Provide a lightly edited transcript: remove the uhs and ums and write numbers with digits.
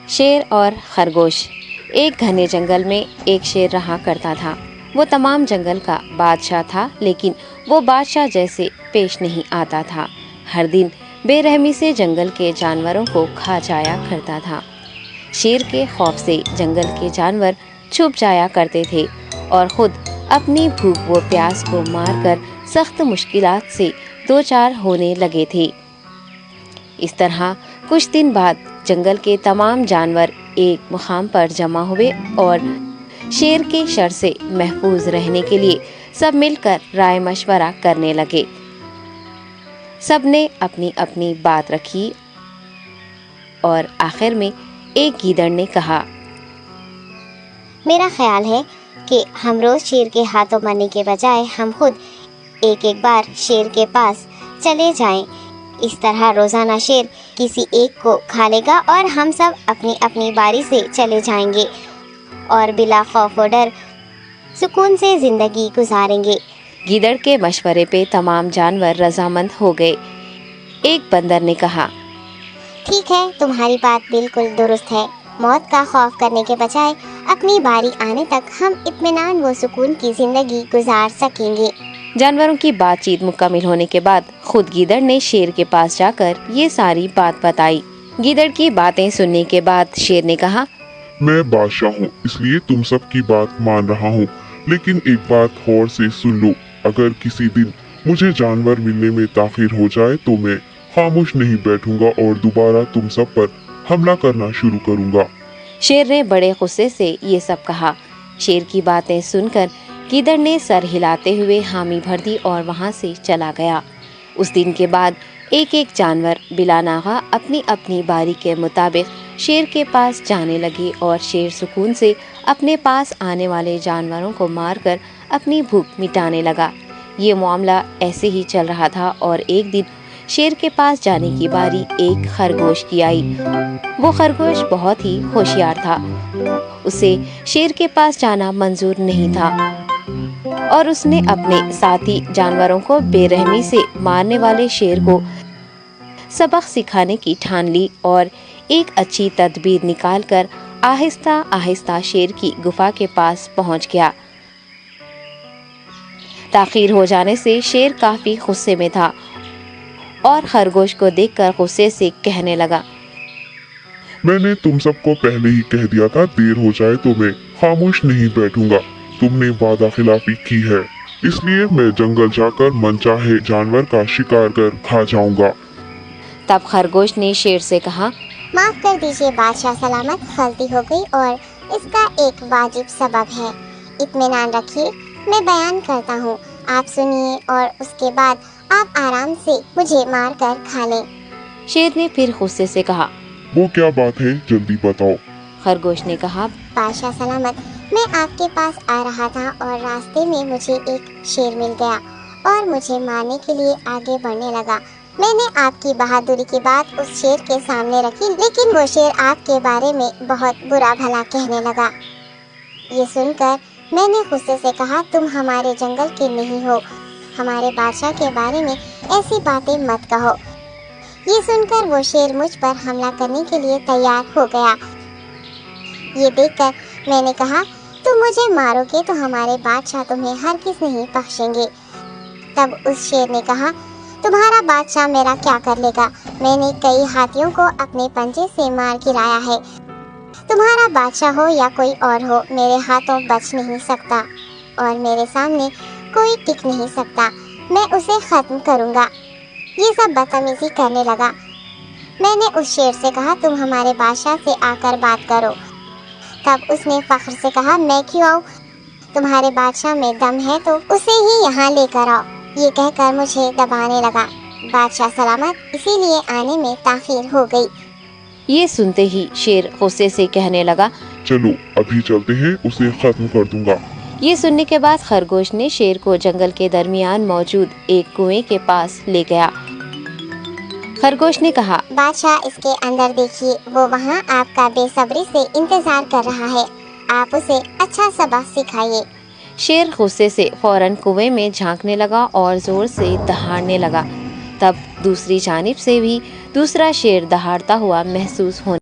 شیر اور خرگوش۔ ایک گھنے جنگل میں ایک شیر رہا کرتا تھا۔ وہ تمام جنگل کا بادشاہ تھا، لیکن وہ بادشاہ جیسے پیش نہیں آتا تھا۔ ہر دن بے رحمی سے جنگل کے جانوروں کو کھا جایا کرتا تھا۔ شیر کے خوف سے جنگل کے جانور چھپ جایا کرتے تھے اور خود اپنی بھوک و پیاس کو مار کر سخت مشکلات سے دوچار ہونے لگے تھے۔ اس طرح کچھ دن بعد جنگل کے تمام جانور ایک مقام پر جمع ہوئے اور شیر کے شر سے محفوظ رہنے کے لیے سب مل کر رائے مشورہ کرنے لگے۔ سب نے اپنی اپنی بات رکھی اور آخر میں ایک گیدڑ نے کہا، میرا خیال ہے کہ ہم روز شیر کے ہاتھوں مرنے کے بجائے ہم خود ایک بار شیر کے پاس چلے جائیں۔ اس طرح روزانہ شیر کسی ایک کو کھا لے گا اور ہم سب اپنی اپنی باری سے چلے جائیں گے اور بلا خوف و ڈر سکون سے زندگی گزاریں گے۔ گیدڑ کے مشورے پہ تمام جانور رضامند ہو گئے۔ ایک بندر نے کہا، ٹھیک ہے، تمہاری بات بالکل درست ہے۔ موت کا خوف کرنے کے بجائے اپنی باری آنے تک ہم اطمینان و سکون کی زندگی گزار سکیں گے۔ جانوروں کی بات چیت مکمل ہونے کے بعد خود گیدڑ نے شیر کے پاس جا کر یہ ساری بات بتائی۔ گیدڑ کی باتیں سننے کے بعد شیر نے کہا، میں بادشاہ ہوں، اس لیے تم سب کی بات مان رہا ہوں، لیکن ایک بات غور سے سن لو۔ اگر کسی دن مجھے جانور ملنے میں تاخیر ہو جائے تو میں خاموش نہیں بیٹھوں گا اور دوبارہ تم سب پر حملہ کرنا شروع کروں گا۔ شیر نے بڑے غصے سے یہ سب کہا۔ شیر کی باتیں سن کر گیدڑ نے سر ہلاتے ہوئے حامی بھر دی اور وہاں سے چلا گیا۔ اس دن کے بعد ایک ایک جانور بلا ناغہ اپنی اپنی باری کے مطابق شیر کے پاس جانے لگے اور شیر سکون سے اپنے پاس آنے والے جانوروں کو مار کر اپنی بھوک مٹانے لگا۔ یہ معاملہ ایسے ہی چل رہا تھا اور ایک دن شیر کے پاس جانے کی باری ایک خرگوش کی آئی۔ وہ خرگوش بہت ہی ہوشیار تھا۔ اسے شیر کے پاس جانا منظور نہیں تھا اور اس نے اپنے ساتھی جانوروں کو بے رحمی سے مارنے والے شیر کو سبق سکھانے کی ٹھان لی اور ایک اچھی تدبیر نکال کر آہستہ آہستہ شیر کی گفا کے پاس پہنچ گیا۔ تاخیر ہو جانے سے شیر کافی غصے میں تھا اور خرگوش کو دیکھ کر غصے سے کہنے لگا، میں نے تم سب کو پہلے ہی کہہ دیا تھا، دیر ہو جائے تو میں خاموش نہیں بیٹھوں گا۔ تم نے وعدہ خلافی کی ہے، اس لیے میں جنگل جا کر من چاہے جانور کا شکار کر کھا جاؤں گا۔ تب خرگوش نے شیر سے کہا، معاف کر دیجیے بادشاہ سلامت، غلطی ہو گئی اور اس کا ایک واجب سبب ہے۔ اطمینان رکھیے، میں بیان کرتا ہوں، آپ سنیے اور اس کے بعد آپ آرام سے مجھے مار کر کھا لیں۔ شیر نے پھر غصے سے کہا، وہ کیا بات ہے، جلدی بتاؤ۔ خرگوش نے کہا، بادشاہ سلامت، میں آپ کے پاس آ رہا تھا اور راستے میں مجھے ایک شیر مل گیا اور مجھے مارنے کے لیے آگے بڑھنے لگا۔ میں نے آپ کی بہادری کی بات اس شیر کے سامنے رکھی، لیکن وہ شیر آپ کے بارے میں بہت برا بھلا کہنے لگا۔ یہ سن کر میں نے غصے سے کہا، تم ہمارے جنگل کے نہیں ہو، ہمارے بادشاہ کے بارے میں ایسی باتیں مت کہو۔ یہ سن کر وہ شیر مجھ پر حملہ کرنے کے لیے تیار ہو گیا۔ یہ دیکھ کر میں نے کہا، تم مجھے مارو گے تو ہمارے بادشاہ تمہیں ہرگز نہیں بخشیں گے۔ تب اس شیر نے کہا، تمہارا بادشاہ میرا کیا کر لے گا؟ میں نے کئی ہاتھیوں کو اپنے پنجے سے مار گرایا ہے۔ تمہارا بادشاہ ہو یا کوئی اور ہو، میرے ہاتھوں بچ نہیں سکتا اور میرے سامنے کوئی ٹک نہیں سکتا۔ میں اسے ختم کروں گا۔ یہ سب بدتمیزی کرنے لگا۔ میں نے اس شیر سے کہا، تم ہمارے بادشاہ سے آ کر بات کرو۔ تب اس نے فخر سے کہا، میں کیوں آؤں؟ تمہارے بادشاہ میں دم ہے تو اسے ہی یہاں لے کر آؤ۔ یہ کہہ کر مجھے دبانے لگا۔ بادشاہ سلامت، اسی لیے آنے میں تاخیر ہو گئی۔ یہ سنتے ہی شیر غصے سے کہنے لگا، چلو ابھی چلتے ہیں، اسے ختم کر دوں گا۔ یہ سننے کے بعد خرگوش نے شیر کو جنگل کے درمیان موجود ایک کنویں کے پاس لے گیا۔ خرگوش نے کہا، بادشاہ اس کے اندر دیکھیے، وہ وہاں آپ کا بے صبری سے انتظار کر رہا ہے، آپ اسے اچھا سبق سکھائیے۔ شیر غصے سے فوراً کنویں میں جھانکنے لگا اور زور سے دہاڑنے لگا۔ تب دوسری جانب سے بھی دوسرا شیر دہاڑتا ہوا محسوس ہونے